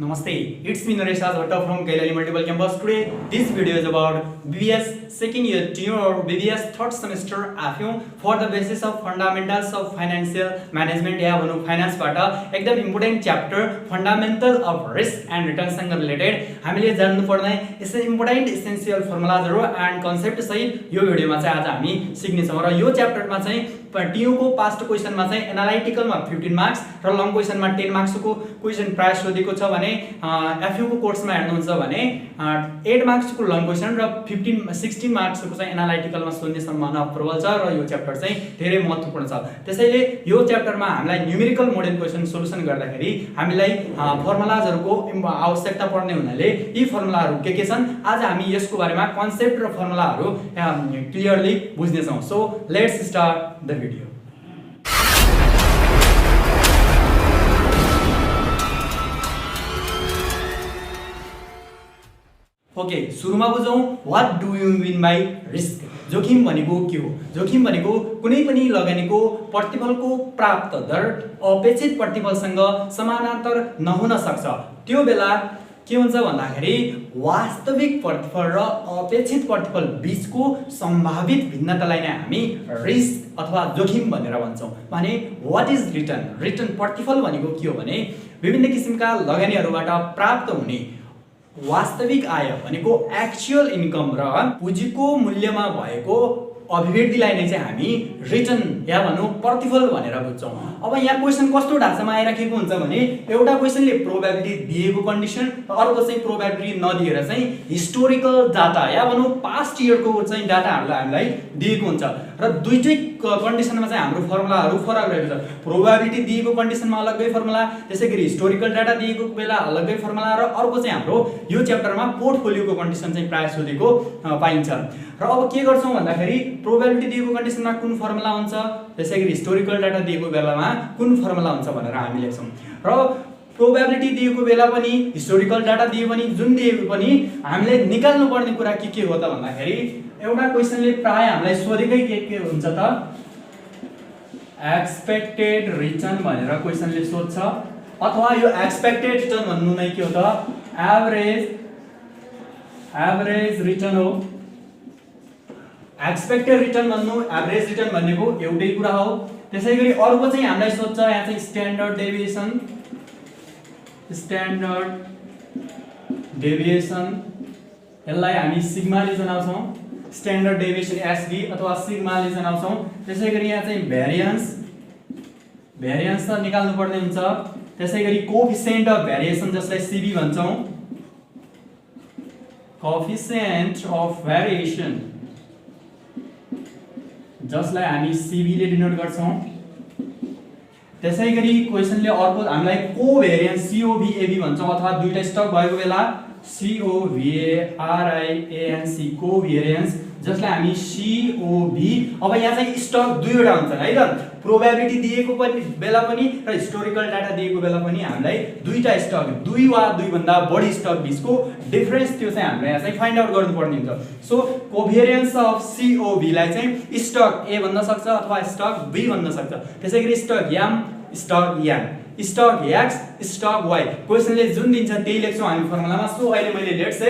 Namaste, it's me Naresh Bhatta from Kailali Multiple Campus. Today, this video is about BBS second year tenure or BBS third semester AFU for the basis of fundamentals of financial management या भनौं finance बाट एकदम important chapter fundamental of risk and return सँग related हामीले जान्नु पर्ने यसै important essential फर्मुलाजहरु and concept सहित यो भिडियोमा चाहिँ आज हामी सिक्ने छौं र यो च्याप्टरमा चाहिँ टियु को पास्ट क्वेशन मा चाहिँ एनालाइटिकल मा 15 मार्क्स र लङ क्वेशन मा 10 मार्क्स को क्वेशन प्राय सोधेको छ भने एफयु को कोर्स मा हेर्नुहुन्छ भने 8 मार्क्स को लङ क्वेशन र 16 मार्क्स को चाहिँ एनालाइटिकल मा सोध्ने सम्भावना प्रबल छ र यो च्याप्टर चाहिँ धेरै महत्त्वपूर्ण छ। त्यसैले यो च्याप्टरमा हामीलाई न्यूमेरिकल मोडल क्वेशन सोलुसन गर्दाखेरि हामीलाई फर्मुलाजहरुको आवश्यकता पर्ने हुनाले यी फर्मुलाहरु के छन् आज हामी यसको बारेमा कन्सेप्ट र फर्मुलाहरु क्लियरली बुझ्ने छौं। So let's start the video. Okay, सुरुमा बुझौं what do you mean by risk. जोखिम भनेको के हो? जोखिम भनेको कुनै पनि लगानीको प्रतिफलको प्राप्त दर अपेक्षित प्रतिफलसँग समानान्तर नहुन सक्छ। त्यो बेला के हुन्छ भन्दाखेरि वास्तविक प्रतिफल र अपेक्षित प्रतिफल बीचको सम्भावित भिन्नतालाई नै हामी रिस्क अथवा जोखिम भनेर भन्छौं। भने व्हाट इज रिटर्न? रिटर्न प्रतिफल भनेको के हो भने विभिन्न किसिमका लगानीहरुबाट प्राप्त हुने वास्तविक आय भनेको एक्चुअल इन्कम र पुँजीको मूल्यमा भएको अभिवृद्धिलाई नै चाहिँ हामी रिटर्न या भनौं प्रतिफल भनेर बुझ्छौं। अब यहाँ क्वेशन कस्तो ढाँचामा आइराखेको हुन्छ भने एउटा क्वेशनले प्रोबेबिलिटी दिएको कन्डिसन र अर्को चाहिँ प्रोबेबिलिटी नदिएर चाहिँ हिस्टोरिकल डाटा या भनौं पास्ट इयरको चाहिँ डाटाहरुलाई हामीलाई दिएको हुन्छ र दुईटै कन्डिसनमा चाहिँ हाम्रो फर्मुलाहरु फरक रहेको छ। प्रोबेबिलिटी दिएको कन्डिसनमा अलग्गै फर्मुला, त्यसैगरी हिस्टोरिकल डाटा दिएको बेला अलग्गै फर्मुला र अर्को चाहिँ हाम्रो यो च्याप्टरमा पोर्टफोलियोको कन्डिसन चाहिँ प्राय सोधेको पाइन्छ। र अब के गर्छौं भन्दाखेरि प्रोबेबिलिटी दिएको कन्डिसनमा कुन फर्मुला हुन्छ, त्यसैगरी हिस्टोरिकल डाटा दिएको बेलामा कुन फर्मुला हुन्छ भनेर हामी लेख्छौं। र प्रोबेबिलिटी दिएको बेला पनि हिस्टोरिकल डाटा दिए पनि जुन दिएको पनि हामीले निकाल्नु पर्ने कुरा के हो त भन्दाखेरि एउटा क्वेशनले प्राय हामीलाई सोधेकै के हुन्छ त एक्सपेक्टेड रिटर्न भनेर क्वेशनले सोध्छ अथवा यो एक्सपेक्टेड रिटर्न भन्नु नै के हो त एभरेज रिटर्न हो। एक्सपेक्टेड रिटर्न भन्नु एभरेज रिटर्न भनेको एउटै कुरा हो। त्यसैगरी अर्को चाहिँ हामीलाई सोध्छ यहाँ चाहिँ स्ट्यान्डर्ड डेभिएसन यसलाई हामी सिग्माले जनाउँछौं। स्ट्यान्डर्ड डेभिएसन एसडी अथवा सिग्माले जनाउँछौं। त्यसैगरी यहाँ चाहिँ भेरिएन्स त निकाल्नु पर्ने हुन्छ। त्यसैगरी कोएफिसिएन्ट अफ भेरिएसन जसलाई सीबी भन्छौं, कोएफिसिएन्ट अफ भेरिएसन जसलाई हामी सीबी ले डिनोट गर्छौं। त्यसैगरी क्वेशनले अर्को हामीलाई कोभेरिएन्स सीओभीएबी भन्छौं अथवा दुईटा स्टक भएको बेला COVARIANC कोभेरिएन्स जसलाई हामी COV। अब यहाँ चाहिँ स्टक दुईवटा हुन्छ है त, प्रोबेबिलिटी दिएको पनि बेला पनि र हिस्टोरिकल डाटा दिएको बेला पनि हामीलाई दुईटा स्टक दुई वा दुई भन्दा बढी स्टक बीचको डिफरेन्स त्यो चाहिँ हामीले यहाँ चाहिँ फाइन्ड आउट गर्नुपर्ने हुन्छ। सो कोभेरिएन्स अफ COV लाई चाहिँ स्टक ए भन्न सक्छ अथवा स्टक बी भन्न सक्छ। त्यसैगरी stock M, stock N, stock X, stock Y क्वेशनले जुन दिन्छ त्यही लेख्छौं हामी फर्मुलामा। सो अहिले मैले लेट्स से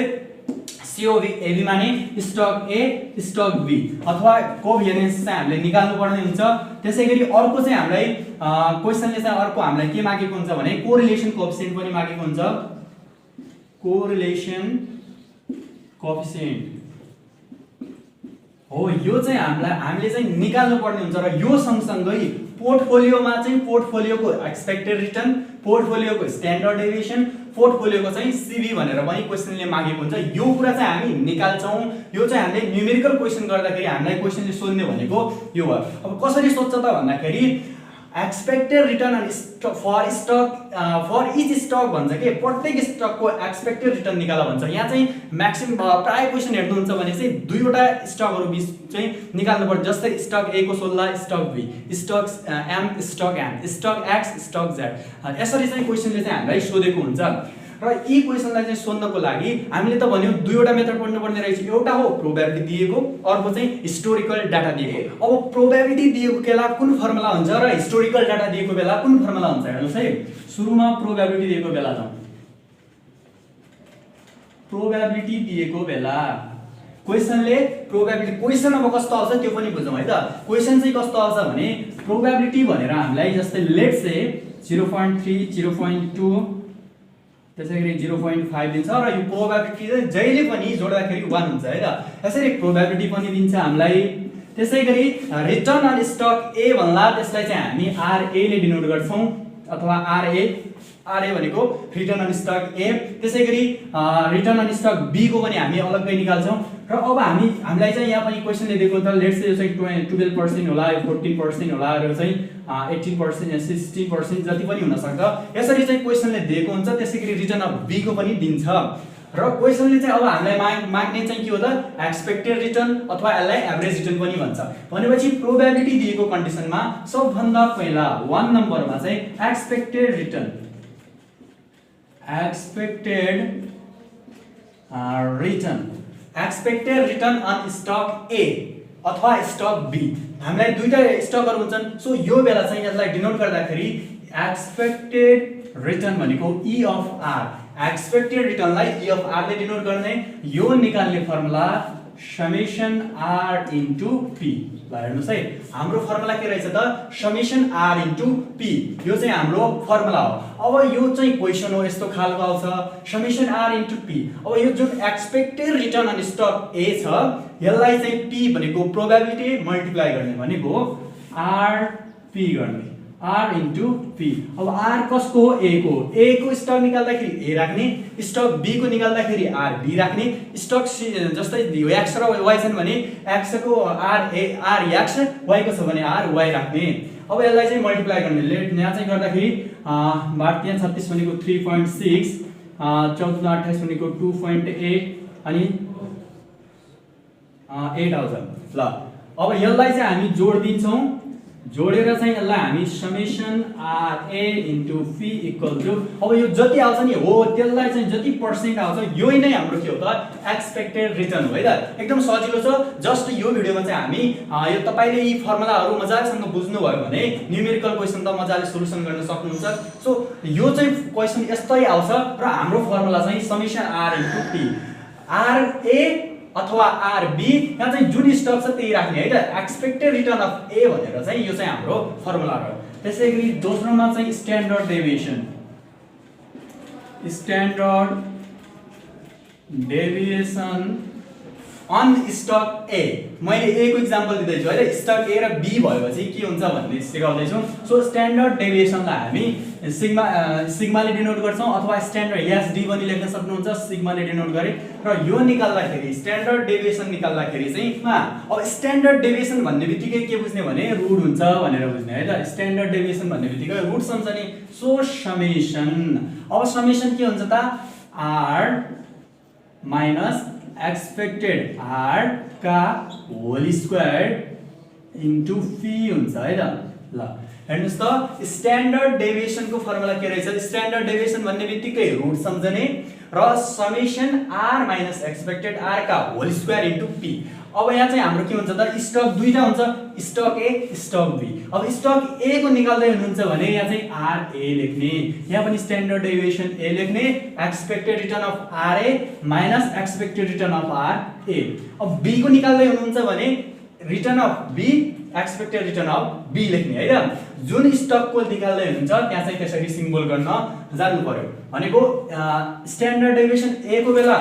COVAB माने स्टक ए, स्टक बी अथवा कोभेरिएन्स चाहिँ हामीले निकाल्नु पर्ने हुन्छ। त्यसैगरी अर्को चाहिँ हामीलाई क्वेशनले चाहिँ अर्को हामीलाई के मागेको हुन्छ भने कोरिलेसन कोएफिसिएन्ट पनि मागेको हुन्छ। कोरिलेसन कोएफिसिएन्ट हो, यो चाहिँ हामीले चाहिँ निकाल्नु पर्ने हुन्छ र यो सँगसँगै पोर्टफोलियोमा चाहिँ पोर्टफोलियोको एक्सपेक्टेड रिटर्न, पोर्टफोलियोको स्ट्यान्डर्ड डेभिएसन, पोर्टफोलियोको चाहिँ सीबी भनेर पनि क्वेशनले मागेको हुन्छ। यो कुरा चाहिँ हामी निकाल्छौं। यो चाहिँ हामीले न्यूमेरिकल क्वेशन गर्दाखेरि हामीलाई क्वेशनले सोध्ने भनेको यो हो। अब कसरी सोध्छ त भन्दाखेरि expected return for each stock भन्छ के प्रत्येक स्टकको एक्सपेक्टेड रिटर्न निकाला भन्छ। यहाँ चाहिँ म्याक्सिमम प्राय क्वेशन हेर्नुहुन्छ भने चाहिँ दुईवटा स्टकहरु बीच चाहिँ निकाल्नु पर्छ। जस्तै स्टक ए को सोध्ला stock B, stock M, stock N, stock X, stock Z, यसरी चाहिँ क्वेशनले चाहिँ हामीलाई सोधेको हुन्छ। र यी क्वेशनलाई चाहिँ सोध्नको लागि हामीले त भन्यौ दुईवटा मेथड पढ्नु पर्ने रहेछ। एउटा हो प्रोबेबिलिटी दिएको, अर्को चाहिँ हिस्टोरिकल डाटा दिएको। अब प्रोबेबिलिटी दिएको बेला कुन फर्मुला हुन्छ र हिस्टोरिकल डाटा दिएको बेला कुन फर्मुला हुन्छ हेर्नुस् है। सुरुमा प्रोबेबिलिटी दिएको बेला जाउँ। प्रोबेबिलिटी दिएको बेला क्वेशनले प्रोबेबिलिटी क्वेशन अब कस्तो आउँछ त्यो पनि बुझौँ है त। क्वेशन चाहिँ कस्तो आउँछ भने प्रोबेबिलिटी भनेर हामीलाई जस्तै लेट्स से 0.3 0.2 त्यसैगरी 0.5 दिन्छ र यो प्रोबेबिलिटी चाहिँ जहिले पनि जोड्दाखेरि 1 हुन्छ है त। यसरी प्रोबेबिलिटी पनि दिन्छ हामीलाई। त्यसैगरी रिटर्न अन स्टक ए भन्ला त्यसलाई चाहिँ हामी RA ले डिनोट गर्छौं अथवा RA भनेको रिटर्न अन स्टक ए। त्यसैगरी रिटर्न अन स्टक बी को पनि हामी अलग्गै निकाल्छौं। र अब हामीलाई चाहिँ यहाँ पनि क्वेशनले दिएको त लेट्स से यो चाहिँ 12% होला, 14% होला र चाहिँ 18% या 16% जति पनि हुन सक्छ। यसरी चाहिँ क्वेशनले दिएको हुन्छ। त्यसैगरी रिटर्न अफ बी को पनि दिन्छ र क्वेशनले चाहिँ अब हामीलाई माग्ने चाहिँ के हो त एक्सपेक्टेड रिटर्न अथवा यसलाई एभरेज रिटर्न पनि भन्छ। भनेपछि प्रोबेबिलिटी दिएको कन्डिसनमा सबभन्दा पहिला 1 नम्बरमा चाहिँ एक्सपेक्टेड रिटर्न अन स्टक ए अथवा स्टक बी। हामीलाई दुईटा स्टकहरु हुन्छन्। सो यो बेला चाहिँ यसलाई डिनोट गर्दाखेरि एक्सपेक्टेड रिटर्न भनेको E अफ R, एक्सपेक्टेड रिटर्नलाई E अफ R ले डिनोट गर्ने। यो निकाल्ने formula summation R into P। ल हेर्नुस् है हाम्रो फर्मुला के रहेछ त समेसन R इन्टु P। यो चाहिँ हाम्रो फर्मुला हो। अब यो चाहिँ क्वेशन हो यस्तो खालको आउँछ समेसन R इन्टु P। अब यो जुन expected return on stock A छ यसलाई चाहिँ P भनेको प्रोबेबिलिटी मल्टिप्लाई गर्ने भनेको RP गर्ने R इन्टु P। अब R कसको हो A को। A को स्टक निकाल्दाखेरि A राख्ने, स्टक B को निकाल्दाखेरि RB राख्ने। स्टक जस्तै X र Y छन् भने X को RX, Y को छ भने RY राख्ने। अब यसलाई चाहिँ मल्टिप्लाई गर्ने। लेट यहाँ चाहिँ गर्दाखेरि 8 भनेको 3.6, 14 28 भनेको 2.8 अनि 8000। ल अब यसलाई चाहिँ हामी जोड दिन्छौं। जोडेर चाहिँ यसलाई हामी summation RA into P equal to अब यो जति आउँछ नि हो त्यसलाई चाहिँ जति पर्सेन्ट आउँछ यो नै हाम्रो के हो त एक्सपेक्टेड रिटर्न हो है त। एकदम सजिलो छ। जस्ट यो भिडियोमा चाहिँ हामी यो तपाईले यी फर्मुलाहरु मजासँग बुझ्नु भयो भने न्यूमेरिकल क्वेशन त मजाले सोलुसन गर्न सक्नुहुन्छ। सो यो चाहिँ क्वेशन यस्तै आउँछ र हाम्रो फर्मुला चाहिँ summation R into P। RA अथवा RB यहाँ चाहिँ जुन स्टक छ त्यही राख्ने है त। एक्सपेक्टेड रिटर्न अफ A भनेर चाहिँ यो चाहिँ हाम्रो फर्मुला हो। त्यसैगरी दोस्रोमा चाहिँ स्ट्यान्डर्ड डेभिएसन अन स्टक ए। मैले A को एक्जाम्पल दिँदै छु है। स्टक A र B भएपछि के हुन्छ भन्ने सिकाउँदै छु। सो स्ट्यान्डर्ड डेभिएसनलाई हामी सिग्माले डिनोट गर्छौं अथवा स्ट्यान्डर्ड SD पनि लेख्न सक्नुहुन्छ सिग्माले डिनोट गरे। र यो निकाल्दाखेरि स्ट्यान्डर्ड डेभिएसन निकाल्दाखेरि चाहिँ अब स्ट्यान्डर्ड डेभिएसन भन्ने बित्तिकै के बुझ्ने भने रुट हुन्छ भनेर बुझ्ने है त। स्ट्यान्डर्ड डेभिएसन भन्ने बित्तिकै रुट सम्झने। सो समेसन अब समेसन के हुन्छ त R माइनस एक्सपेक्टेड R का होल स्क्वायर इन्टु P हुन्छ है त। ल हेर्नुस् त स्ट्यान्डर्ड डेभिएसन को फर्मुला के रहेछ। स्ट्यान्डर्ड डेभिएसन भन्ने बित्तिकै रुट सम्झने र summation R minus expected R का होल स्क्वायर इन्टु P। अब यहाँ चाहिँ हाम्रो के हुन्छ त स्टक दुईटा हुन्छ स्टक A स्टक B। अब स्टक A को निकाल्दै हुनुहुन्छ भने यहाँ चाहिँ RA लेख्ने। यहाँ पनि स्ट्यान्डर्ड डेभिएसन A लेख्ने। Expected return of RA minus expected return of RA। अब B को निकाल्दै हुनुहुन्छ भने return of B expected return of B लेख्ने है त। जुन स्टक को निकाल्दै हुनुहुन्छ त्यहाँ चाहिँ त्यसरी सिम्बल गर्न जान्नु पर्यो। भनेको स्ट्यान्डर्ड डेभिएसन A को बेला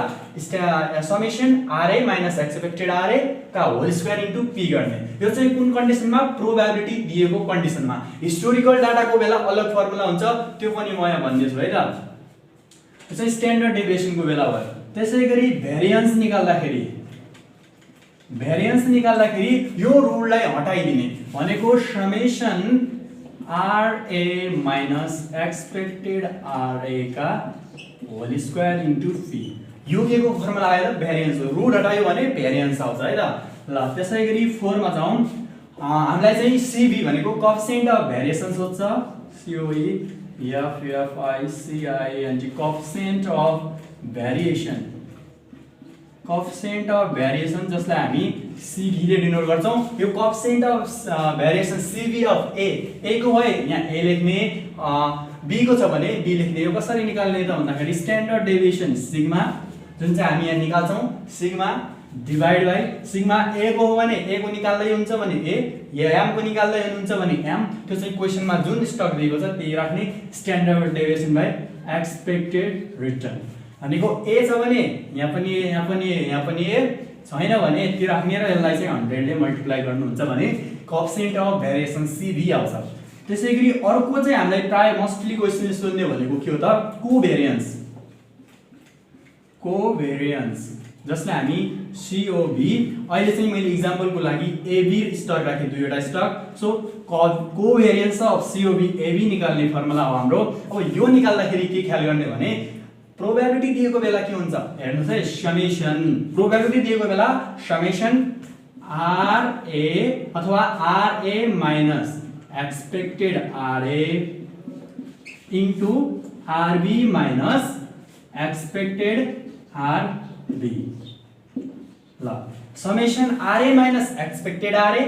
summation RA minus expected RA का होल स्क्वायर इन्टु P गर्ने। यो चाहिँ कुन कन्डिसनमा प्रोबेबिलिटी दिएको कन्डिसनमा। हिस्टोरिकल डाटा को बेला अलग फर्मुला हुन्छ त्यो पनि म यहाँ भन्दै छु है त। यो चाहिँ स्ट्यान्डर्ड डेभिएसन को बेला भयो। त्यसैगरी भेरिएन्स निकाल्दाखेरि यो रुललाई हटाइदिने भनेको summation RA minus expected RA का होल स्क्वायर इन्टु P। यो के को फर्मुला आयो भेरिएन्स हो। रुट हटायो भने भेरिएन्स आउँछ है त। ल त्यसैगरी 4 मा जाउँ। हामीलाई चाहिँ CB भनेको कोएफिसिएन्ट अफ भेरिएसन सोध्छ। COE FFICINT coefficient of variation. Coefficient of variation जसलाई हामी CB ले डिनोट गर्छौं। यो coefficient of variation CB of A को भए यहाँ A लेख्ने, B को छ भने B लेख्ने। यो कसरी निकाल्ने त भन्दाखेरि स्ट्यान्डर्ड डेभिएसन सिग्मा जुन चाहिँ हामी यहाँ निकाल्छौं सिग्मा डिभाइड बाइ सिग्मा ए को हो भने ए को निकाल्दै हुन्छ भने ए एम को निकाल्दै हुनुहुन्छ भने एम त्यो चाहिँ क्वेशनमा जुन स्टक दिएको छ त्यही राख्ने standard deviation by expected return भनेको ए छ भने यहाँ पनि ए छैन भने यति राख्ने र यसलाई चाहिँ 100 ले मल्टिप्लाई गर्नुहुन्छ भने कोएफिसिएन्ट अफ भेरिएसन सीबी आउँछ। त्यसैगरी अर्को चाहिँ हामीलाई प्राय मोस्टली क्वेशनले सोध्ने भनेको के हो त कोभेरियन्स जसले हामी सीओबी अहिले चाहिँ मैले एक्जाम्पलको लागि एबी स्टक राखे दुईवटा stock so covariance of COV AB निकाल्ने फर्मुला हो हाम्रो। अब यो निकाल्दाखेरि के ख्याल गर्ने भने प्रोबेबिलिटी दिएको बेला के हुन्छ हेर्नुस् है समेसन प्रोबेबिलिटी दिएको बेला समेसन आरए अथवा RA minus expected RA into RB minus expected RB ल summation RA minus expected RA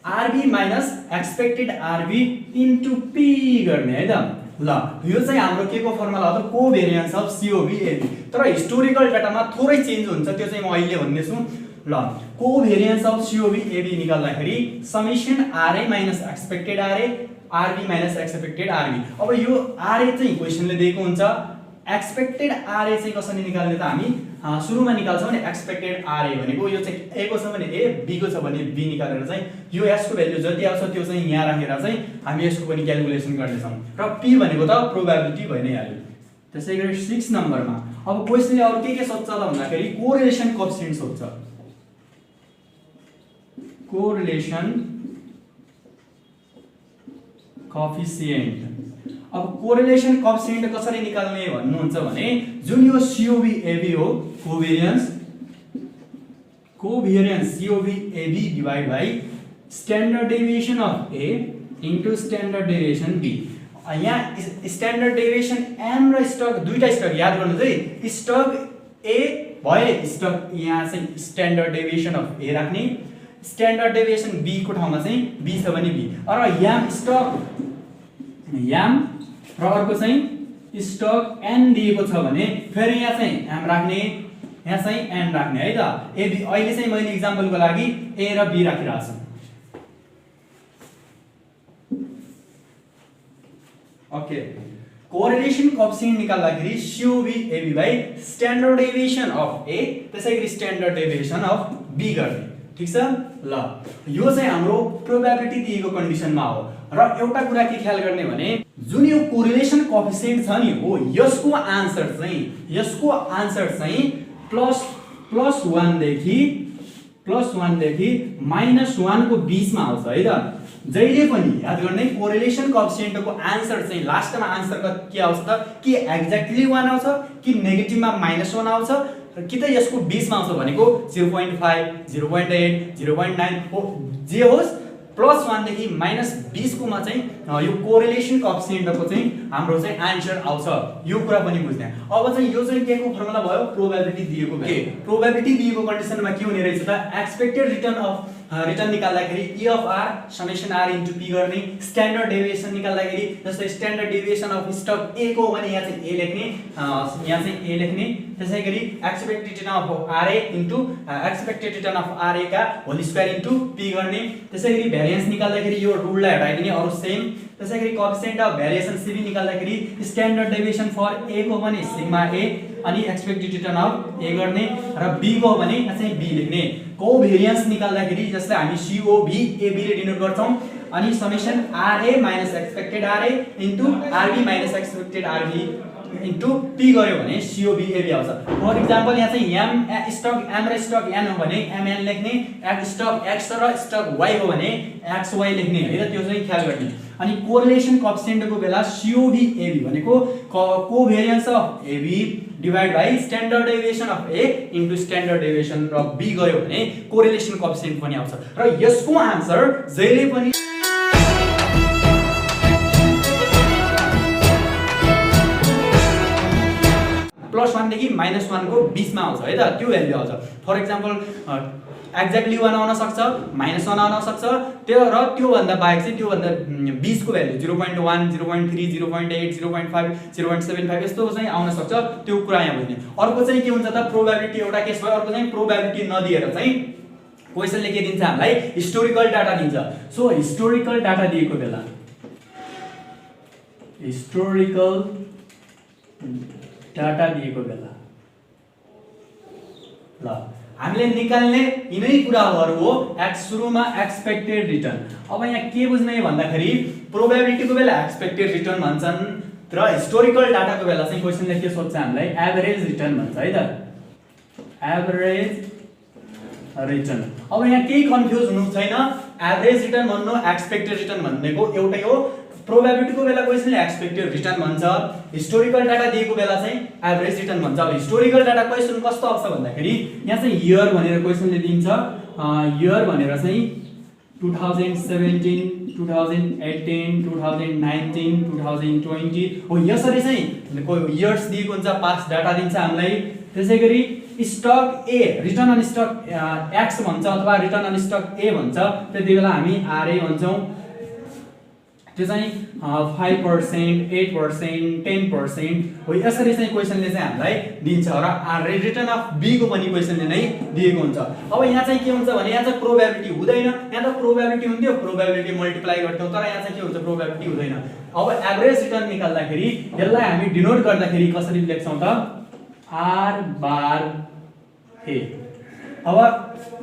RB minus expected RB into P गर्ने है त ल यो चाहिँ हाम्रो के को फर्मुला हो त कोभेरियन्स अफ सीओबी एबी तर हिस्टोरिकल डाटामा थोरै चेन्ज हुन्छ त्यो चाहिँ म अहिले भन्ने छु ल कोभेरियन्स अफ सीओबी एबी निकाल्दाखेरि summation RA minus expected RA RB minus expected RB. अब यो आरए चाहिँ क्वेशनले दिएको हुन्छ एक्सपेक्टेड आरए चाहिँ कसरी निकाल्ने त हामी सुरुमा निकाल्छौं भने एक्सपेक्टेड आरए भनेको यो चाहिँ ए को छ भने ए बी को छ भने बी निकालेर चाहिँ यो एस को भ्यालु जति आउँछ त्यो चाहिँ यहाँ राखेर चाहिँ हामी यसको पनि क्याल्कुलेसन गर्ने छौं र पी भनेको त प्रोबेबिलिटी भइ नै हाल्यो। त्यसैगरी 6 नम्बरमा अब क्वेशनले अरु के सोध्छ त भन्दाखेरि कोरिलेसन कोएफिसिएन्ट सोध्छ कोरिलेसन कोएफिसिएन्ट। अब कोरिलेसन कोएफिसिएन्ट कसरी निकाल्ने भन्नुहुन्छ भने जुन यो सीओबी एबी हो covariance COV AB divide by standard deviation of A into standard deviation B. यहाँ स्ट्यान्डर्ड डेभिएसन एम र स्टक दुईटा स्टक याद गर्नुस् है स्टक ए भए स्टक यहाँ चाहिँ स्ट्यान्डर्ड डेभिएसन अफ ए राख्ने स्ट्यान्डर्ड डेभिएसन बी को ठाउँमा चाहिँ बी छ भने बी र याम स्टक याम र अर्को चाहिँ स्टक एन दिएको छ भने फेरि यहाँ चाहिँ एम राख्ने यहाँ चाहिँ एन राख्ने है त। एबी अहिले चाहिँ मैले एक्जाम्पलको लागि ए र बी राखिरहेको छु। ओके कोरिलेसन कोएफिसिएन्ट निकाल्दाखेरि COV AB by standard deviation of A त्यसैगरी स्ट्यान्डर्ड डेभिएसन अफ बी गर्ने ठीक छ ल यो चाहिँ हाम्रो प्रोबेबिलिटी दिएको कन्डिसनमा हो र एउटा कुरा के ख्याल गर्ने भने जुन यो कोरिलेसन कोएफिसिएन्ट छ नि हो यसको आन्सर चाहिँ प्लस 1 देखि -1 को बीचमा आउँछ है त। जहिले पनि याद गर्ने कोरिलेसन कोएफिसिएन्टको आन्सर चाहिँ लास्टमा आन्सर के आउँछ त कि एक्ज्याक्टली 1 आउँछ कि नेगेटिभमा -1 आउँछ कि त यसको बीचमा आउँछ भनेको 0.5 0.8 0.9 हो जे होस् +1 देखि -20 कोमा चाहिँ यो कोरिलेसन कोएफिसिएन्टको चाहिँ हाम्रो चाहिँ आन्सर आउँछ यो कुरा पनि बुझ्ने। अब चाहिँ यो चाहिँ के को फर्मुला भयो प्रोबेबिलिटी दिएको प्रोबेबिलिटी दिएको कन्डिसनमा के हुने रहेछ त एक्सपेक्टेड रिटर्न निकाल्दाखेरि e of r summation r into p गर्ने स्ट्यान्डर्ड डेभिएसन निकाल्दाखेरि जस्तै standard deviation of stock a को भने यहाँ चाहिँ a लेख्ने यहाँ चाहिँ a लेख्ने त्यसैगरी expected return of ra into expected return of ra का होल स्क्वायर इन्टु p गर्ने त्यसैगरी भेरिएन्स निकाल्दाखेरि यो रुललाई हटाइदिने अरु सेम त्यसैगरी कोएफिसिएन्ट अफ भेरिएसन cb निकाल्दाखेरि स्ट्यान्डर्ड डेभिएसन फर a को भने सिग्मा a अनि एक्सपेक्टेड रिटर्न अफ a गर्ने र b को भने यहाँ चाहिँ b लेख्ने। कोभेरियन्स निकाल्दाखेरि जस्तै हामी सीओबी एबी ले डिनोट गर्छौं अनि summation RA minus expected RA into RB minus expected RB into p गर्यो भने सीओबी एबी आउँछ। फर एक्जाम्पल यहाँ चाहिँ एम स्टक एम र स्टक एन हो भने एमएन लेख्ने स्टक एक्स र स्टक वाई हो भने एक्स वाई लेख्ने है त त्यो चाहिँ ख्याल गर्ने। अनि कोरिलेसन कोएफिसिएन्टको बेला सीओबी एबी भनेको covariance of AB divide by standard deviation of A into standard deviation of B गर्यो भने कोरिलेसन कोएफिसिएन्ट पनि आउँछ र यसको आन्सर जहिले पनि +1 देखि -1 को बीचमा आउँछ है त त्यो भ्यालु आउँछ। फर एक्जाम्पल एक्ज्याक्टली 1 आउन सक्छ, -1 आउन सक्छ, त्यो र त्योभन्दा बाहेक चाहिँ त्योभन्दा 20 को भ्यालु 0.1 0.3 0.8 0.5 0.75 यस्तो चाहिँ आउन सक्छ, त्यो कुरा यहाँ बुझ्ने। अर्को चाहिँ के हुन्छ त प्रोबेबिलिटी एउटा केस भयो, अर्को चाहिँ प्रोबेबिलिटी नदिएर चाहिँ क्वेशनले के दिन्छ हामीलाई हिस्टोरिकल डाटा दिन्छ। सो हिस्टोरिकल डाटा दिएको बेला हिस्टोरिकल डाटा दिएको बेला ल हामीले निकाल्ने यिनै कुराहरु हो। सुरुमा एक्सपेक्टेड रिटर्न। अब यहाँ के बुझ्ने भन्दाखेरि प्रोबेबिलिटीको बेला एक्सपेक्टेड रिटर्न भन्छन् र हिस्टोरिकल डाटाको बेला चाहिँ क्वेशनले के सोध्छ हामीलाई एभरेज रिटर्न भन्छ है त, एभरेज रिटर्न। अब यहाँ केही कन्फ्युज हुनु छैन, एभरेज रिटर्न भन्नु एक्सपेक्टेड रिटर्न भन्नेको एउटै हो। प्रोबेबिलिटीको बेला क्वेशनले एक्सपेक्टेड रिटर्न भन्छ, हिस्टोरिकल डाटा दिएको बेला चाहिँ एभरेज रिटर्न भन्छ। अब हिस्टोरिकल डाटा क्वेशन कस्तो आउँछ भन्दाखेरि यहाँ चाहिँ इयर भनेर क्वेशनले दिन्छ, इयर भनेर चाहिँ 2017 2018 2019 2020 हो, यसरी चाहिँ कोही इयर्स दिएको हुन्छ, पास्ट डाटा दिन्छ हामीलाई। त्यसैगरी stock A return on stock X भन्छ अथवा रिटर्न अन स्टक ए भन्छ, त्यतिबेला हामी आरए भन्छौँ। त्यो चाहिँ 5% 8% 10% हो, यसरी चाहिँ क्वेशनले चाहिँ हामीलाई दिन्छ र रिटर्न अफ बी को पनि क्वेशनले नै दिएको हुन्छ। अब यहाँ चाहिँ के हुन्छ भने यहाँ चाहिँ प्रोबेबिलिटी हुँदैन, यहाँ त प्रोबेबिलिटी हुन्थ्यो, प्रोबेबिलिटी मल्टिप्लाई गर्थ्यौं, तर यहाँ चाहिँ के हुन्छ प्रोबेबिलिटी हुँदैन। अब एभरेज रिटर्न निकाल्दाखेरि यसलाई हामी डिनोट गर्दाखेरि कसरी लेख्छौं त आर बार ए। अब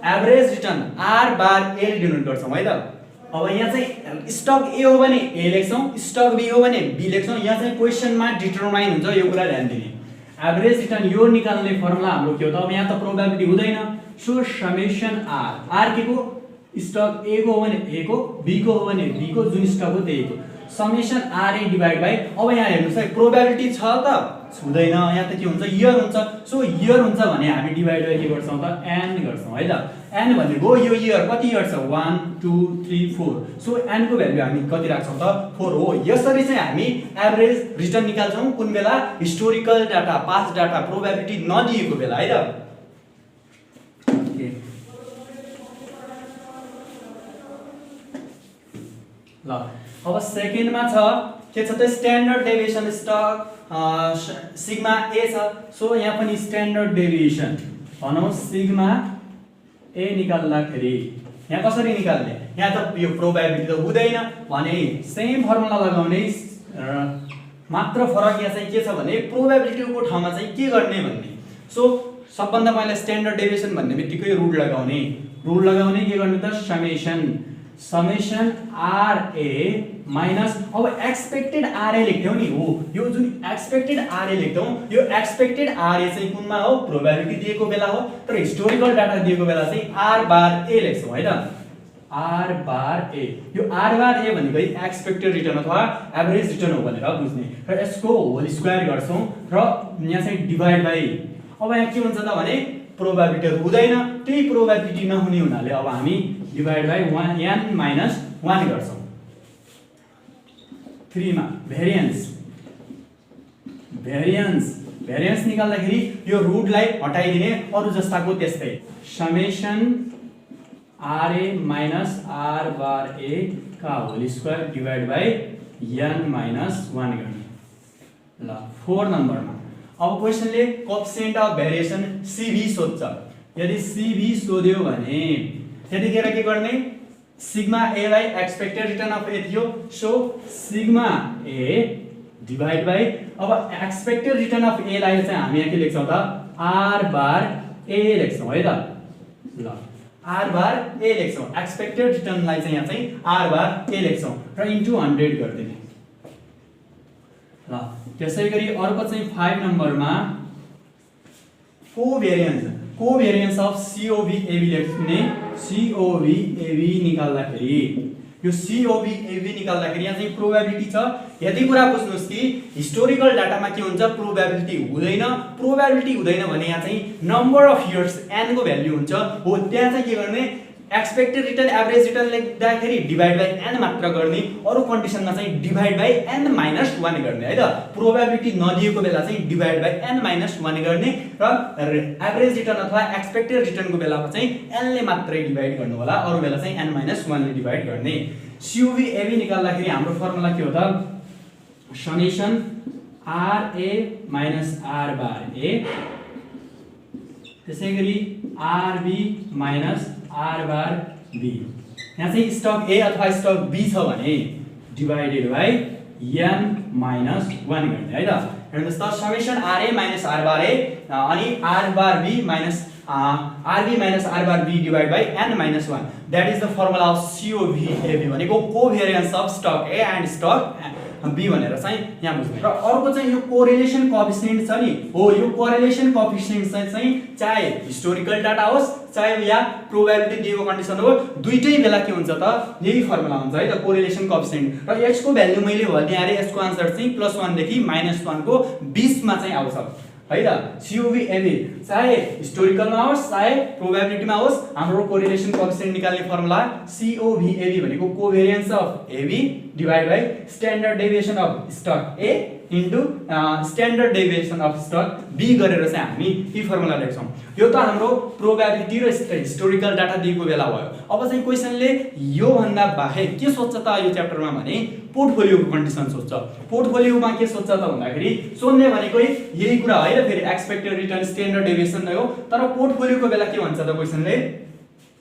average return are bar A denote गर्छौं है त। अब यहाँ चाहिँ स्टक ए हो भने ए लेख्छौं, स्टक बी हो भने बी लेख्छौं। यहाँ चाहिँ क्वेशनमा डिटरमाइन हुन्छ, यो कुरा ध्यान दिने। एभरेज रिटर्न यो निकाल्ने फर्मुला हाम्रो के हो त, अब यहाँ त प्रोबेबिलिटी हुँदैन, सो समेसन आर, आर के को स्टक ए को हो भने ए को, बी को हो भने बी को, जुन स्टक हो त्यही को, summation R A divide by. अब यहाँ हेर्नुस् है प्रोबेबिलिटी छ त हुँदैन, यहाँ त के हुन्छ इयर हुन्छ। सो इयर हुन्छ भने हामी डिवाइड बाइ के गर्छौं त एन गर्छौं है त। एन भनेको यो इयर कति इयर छ 1 2 3 4, सो एन को भ्यालु हामी कति राख्छौं त 4 हो। यसरी चाहिँ हामी एभरेज रिटर्न निकाल्छौं कुन बेला historical data past data probability नदिएको बेला है त। ल अब सेकेन्डमा छ के छ त स्ट्यान्डर्ड डेभिएसन स्टक सिग्मा ए छ। सो यहाँ पनि स्ट्यान्डर्ड डेभिएसन भनौं सिग्मा ए निकाल्दाखेरि यहाँ कसरी निकाल्ने, यहाँ त यो प्रोबेबिलिटी त हुँदैन भने सेम फर्मुला लगाउने, मात्र फरक यहाँ चाहिँ के छ भने प्रोबेबिलिटीको ठाउँमा चाहिँ के गर्ने भन्ने। सो सबभन्दा पहिला स्ट्यान्डर्ड डेभिएसन भन्ने बित्तिकै रुल लगाउने, रुल लगाउने के गर्ने त समेसन आर ए माइनस। अब एक्सपेक्टेड आर ए लेख्थ्यौ नि हो, यो जुन एक्सपेक्टेड आर ए लेख्थ्यौ यो एक्सपेक्टेड आर ए चाहिँ कुनमा हो प्रोबेबिलिटी दिएको बेला हो, तर हिस्टोरिकल डाटा दिएको बेला चाहिँ आर बार ए लेख्छौं है त। आर बार ए, यो आर बार ए भनेको एक्सपेक्टेड रिटर्न अथवा एभरेज रिटर्न हो भनेर बुझ्ने र यसको होल स्क्वायर गर्छौं र यहाँ चाहिँ डिवाइड बाइ। अब यहाँ के हुन्छ त भने प्रोबेबिलिटी हुँदैन, त्यही प्रोबेबिलिटी नहुने हुनाले अब हामी डिवाइड बाइ n माइनस 1 गर्छौं। 3 मा भेरिएन्स भेरिएन्स निकाल्दाखेरि यो रुटलाई हटाइदिने, अरु जस्ताको त्यस्तै summation R A minus R bar A का whole square divide by n minus 1 गर्ने। ल 4 नम्बरमा अब क्वेशनले कोएफिसिएन्ट अफ भेरिएसन सीभी सोध्छ। यदि सीभी सोध्यो भने त्यतिखेर के गर्ने सिग्मा ए लाई एक्सपेक्टेड रिटर्न अफ ए थियो, so sigma A divide by. अब एक्सपेक्टेड रिटर्न अफ ए लाई चाहिँ हामी यहाँ के लेख्छौं त आर बार ए लेख्छौं है त। ल आर बार ए लेख्छौं, एक्सपेक्टेड रिटर्न लाई चाहिँ यहाँ चाहिँ आर बार ए लेख्छौं र इन्टु 100 गर्दिने। ल त्यसैगरी अर्को चाहिँ 5 नम्बरमा कोभेरिएन्स अफ सीओभी एबी लेख्ने। सीओभी एबी निकाल्दाखेरि यो सीओभी एबी निकाल्दाखेरि यहाँ चाहिँ प्रोबेबिलिटी छ। यदि कुरा बुझ्नुस् कि हिस्टोरिकल डाटामा के हुन्छ प्रोबेबिलिटी हुँदैन, प्रोबेबिलिटी हुँदैन भने यहाँ चाहिँ नम्बर अफ इयर्स n को भ्यालु हुन्छ हो, त्यहाँ चाहिँ के गर्ने एक्सपेक्टेड रिटर्न एभरेज रिटर्न लेख्दाखेरि डिभाइड बाइ n मात्र गर्ने, अरु कन्डिसनमा चाहिँ डिभाइड बाइ n - 1 गर्ने है त। प्रोबेबिलिटी नदिएको बेला चाहिँ डिभाइड बाइ n - 1 गर्ने र एभरेज रिटर्न अथवा एक्सपेक्टेड रिटर्नको बेलामा चाहिँ n ले मात्रै डिभाइड गर्नु होला, अरु बेला चाहिँ n - 1 ले डिभाइड गर्ने। COV AB निकाल्दाखेरि हाम्रो फर्मुला के हो त, summation RA - R bar A त्यसैगरी RB - R बार B। यहाँ चाहिँ स्टक A अथवा स्टक B छ भने डिवाइडेड बाइ n - 1 गर्ने है त। हेर्नुस् त, summation RA - R bar A अनि R bar B minus RB - R bar B divide by n - 1। That is the formula of COV भनेको covariance of stock A and stock B भनेर चाहिँ यहाँ बुझ्नु। र अर्को चाहिँ यो कोरिलेसन कोएफिसिएन्ट छ नि हो, यो कोरिलेसन कोएफिसिएन्ट चाहिँ चाहे हिस्टोरिकल डाटा होस् चाहे या प्रोबेबिलिटी दिएको कन्डिसन हो, दुईटै बेला के हुन्छ त, यही फर्मुला हुन्छ है त, कोरिलेसन कोएफिसिएन्ट। र x को भ्यालु मैले भनिहाले, यसको आन्सर चाहिँ +1 देखि -1 को 20 मा चाहिँ आउँछ है त। COV AB चाहे हिस्टोरिकलमा होस् चाहे प्रोबेबिलिटीमा होस्, हाम्रो कोरिलेसन कोएफिसिएन्ट निकाल्ने फर्मुला COV AB भनेको covariance of AB divide by standard deviation of stock A into standard deviation of stock B गरेर चाहिँ हामी यी फर्मुला लेख्छौं। यो त हाम्रो प्रोबेबिलिटी र हिस्टोरिकल डाटा दिएको बेला भयो। अब चाहिँ क्वेशनले यो भन्दा बाहेक के सोध्छ त यो च्याप्टरमा भने पोर्टफोलियोको कन्डिसन सोध्छ। पोर्टफोलियोमा के सोध्छ त भन्दाखेरि सोध्ने भनेको यही कुरा हैन, फेरि एक्सपेक्टेड रिटर्न स्ट्यान्डर्ड डेभिएसन नै हो, तर पोर्टफोलियोको बेला के भन्छ त क्वेशनले,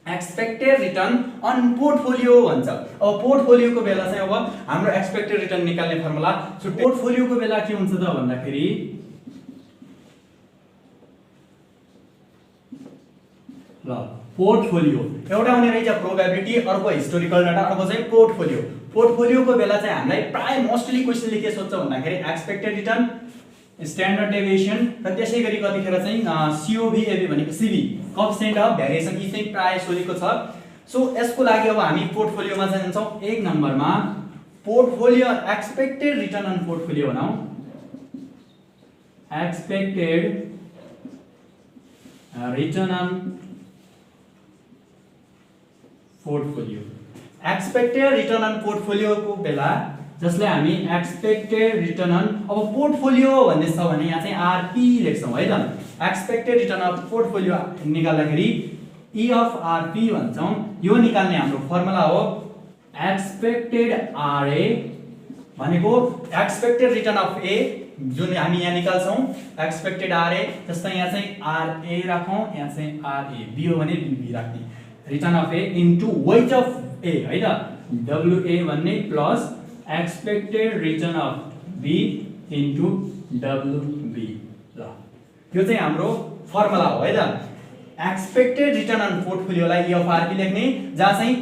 एक्सपेक्टेड रिटर्न अन पोर्टफोलियो भन्छ। अब पोर्टफोलियोको बेला चाहिँ अब हाम्रो एक्सपेक्टेड रिटर्न निकाल्ने फर्मुला छुट्टै। पोर्टफोलियोको बेला के हुन्छ त भन्दाखेरि ल पोर्टफोलियो एउटा हुने रहेछ प्रोबेबिलिटी, अर्को हिस्टोरिकल डाटा, अर्को चाहिँ पोर्टफोलियो। पोर्टफोलियोको बेला चाहिँ हामीलाई प्राय मोस्टली क्वेशनले के सोध्छ भन्दाखेरि एक्सपेक्टेड रिटर्न, स्ट्यान्डर्ड डेभिएसन र त्यसैगरी कतिखेर चाहिँ COV AB भनेको CV कोएफिसिएन्ट अफ भेरिएसन, यी चाहिँ प्राय सोधेको छ। सो यसको लागि अब हामी पोर्टफोलियोमा जान्छौं। 1 नम्बरमा portfolio expected return on portfolio बनाऊ। Expected return on portfolio, expected return on portfolio को बेला जसले हामी एक्सपेक्टेड रिटर्न अन, अब पोर्टफोलियो भन्ने छ भने यहाँ चाहिँ RP लेख्छौं है त। एक्सपेक्टेड रिटर्न अफ पोर्टफोलियो निकाल्दाखेरि E अफ RP भन्छौं। यो निकाल्ने हाम्रो फर्मुला हो एक्सपेक्टेड RA भनेको एक्सपेक्टेड रिटर्न अफ A जुन हामी यहाँ निकाल्छौं, एक्सपेक्टेड RA जस्तै यहाँ चाहिँ RA राखौं, यहाँ चाहिँ RA, B हो भने B राख्ने, return of A into weight of A है त, WA भन्ने plus expected return of B into WB। ल यो चाहिँ हाम्रो फर्मुला हो है त। एक्सपेक्टेड रिटर्न अन पोर्टफोलियोलाई E अफ RP लेख्ने, जहाँ चाहिँ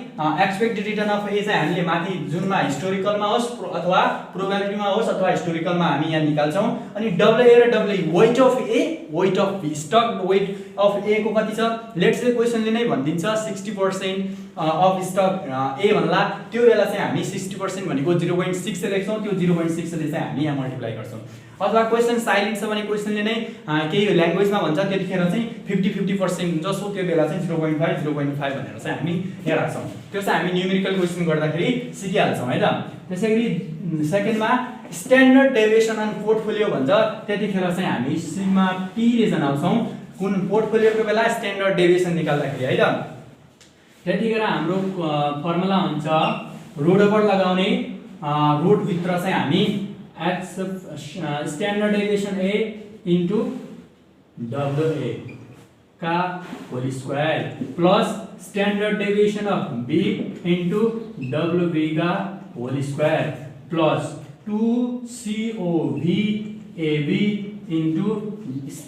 एक्सपेक्टेड रिटर्न अफ A चाहिँ हामीले माथि जुनमा हिस्टोरिकलमा होस् अथवा प्रोबेबिलिटीमा होस् अथवा हिस्टोरिकलमा हामी यहाँ निकाल्छौं। अनि WA र WE weight of A, weight of B, stock weight of A को कति छ, लेट्स से क्वेशनले नै भनिदिन्छ 60% अफ स्टक A भन्ला, त्यो बेला चाहिँ हामी 60% भनेको 0.6 से लेख्छौं, त्यो 0.6 ले चाहिँ हामी यहाँ मल्टिप्लाई गर्छौं। अथवा क्वेशन साइलेन्ट छ भने क्वेशनले नै केही ल्याङ्ग्वेजमा भन्छ त्यतिखेर चाहिँ 50-50% हुन्छ, सो त्यो बेला चाहिँ 0.5 0.5 भनेर चाहिँ हामी यहाँ राख्छौं। त्यो चाहिँ हामी न्यूमेरिकल क्वेशन गर्दाखेरि सिकिहाल्छौं है त। त्यसैगरी सेकेन्डमा स्ट्यान्डर्ड डेभिएसन अन पोर्टफोलियो भन्छ, त्यतिखेर चाहिँ हामी सिग्मा P ले जनाउँछौं कुन पोर्टफोलियोको बेला स्ट्यान्डर्ड डेभिएसन निकाल्दाखेरि है त। त्यतिखेर हाम्रो फर्मुला हुन्छ रोड ओभर लगाउने, रोड भित्र चाहिँ हामी standard deviation A into WA का whole square plus standard deviation of B into WB का whole square plus 2COV AB into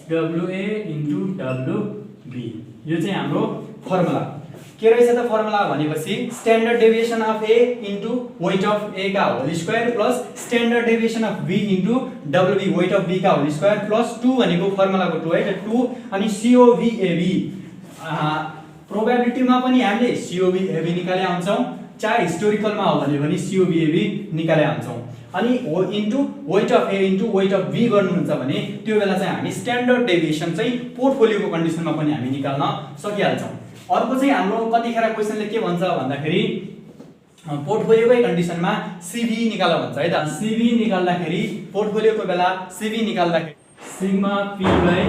WA into WB। यो चाहिँ हाम्रो फर्मुला के रहेछ त। फर्मुला भनेपछि standard deviation of A into weight of A का whole square plus standard deviation of B into WB weight of B का whole square plus 2 भनेको फर्मुलाको 2 है त, 2 अनि COV AB। प्रोबेबिलिटीमा पनि हामीले COV AB निकाले आउँछौं, चाहे हिस्टोरिकलमा हो भने पनि COV AB निकाले आउँछौं। अनि weight of A into weight of B गर्नुहुन्छ भने त्यो बेला चाहिँ हामी स्ट्यान्डर्ड डेभिएसन चाहिँ पोर्टफोलियोको कन्डिसनमा पनि हामी निकाल्न सकिहाल्छौँ। अर्को चाहिँ हाम्रो कतिखेर क्वेसनले के भन्छ भन्दाखेरि पोर्टफोलियोकै कन्डिसनमा सिभी निकाल भन्छ है त। सिभी निकाल्दाखेरि पोर्टफोलियोको बेला सिभी निकाल्दाखेरि sigma P by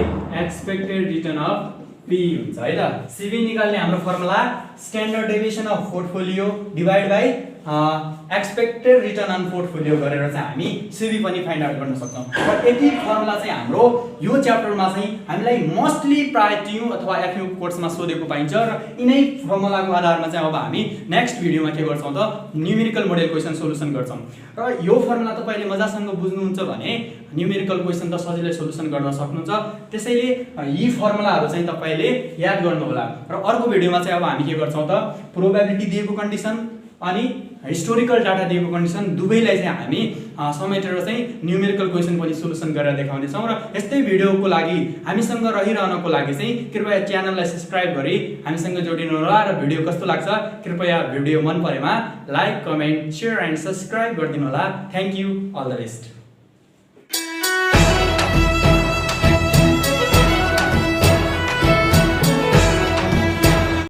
expected return of P हुन्छ है त। सिभी निकाल्ने हाम्रो formula standard deviation of portfolio divide by expected return on portfolio गरेर चाहिँ हामी सिभी पनि फाइन्ड आउट गर्न सक्छौँ। र यति फर्मुला चाहिँ हाम्रो यो च्याप्टरमा चाहिँ हामीलाई मोस्टली प्राय ट्यु अथवा एफयु कोर्समा सोधेको पाइन्छ र यिनै फर्मुलाको आधारमा चाहिँ अब हामी नेक्स्ट भिडियोमा के गर्छौँ त न्युमेरिकल मोडेल क्वेसन सोलुसन गर्छौँ। र यो फर्मुला तपाईँले मजासँग बुझ्नुहुन्छ भने न्युमेरिकल क्वेसन त सजिलै सोलुसन गर्न सक्नुहुन्छ। त्यसैले यी फर्मुलाहरू चाहिँ तपाईँले याद गर्नुहोला। र अर्को भिडियोमा चाहिँ अब हामी के गर्छौँ त प्रोबेबिलिटी दिएको कन्डिसन अनि हिस्टोरिकल डाटा दिएको कन्डिसन दुवैलाई चाहिँ हामी समेटेर चाहिँ न्युमेरिकल क्वेसन पनि सोलुसन गरेर देखाउनेछौँ। र यस्तै भिडियोको लागि हामीसँग रहिरहनको लागि चाहिँ कृपया च्यानललाई सब्स्क्राइब गरी हामीसँग जोडिनुहोला। र भिडियो कस्तो लाग्छ कृपया भिडियो मन परेमा like, comment, share and subscribe गरिदिनुहोला। Thank you, all the best.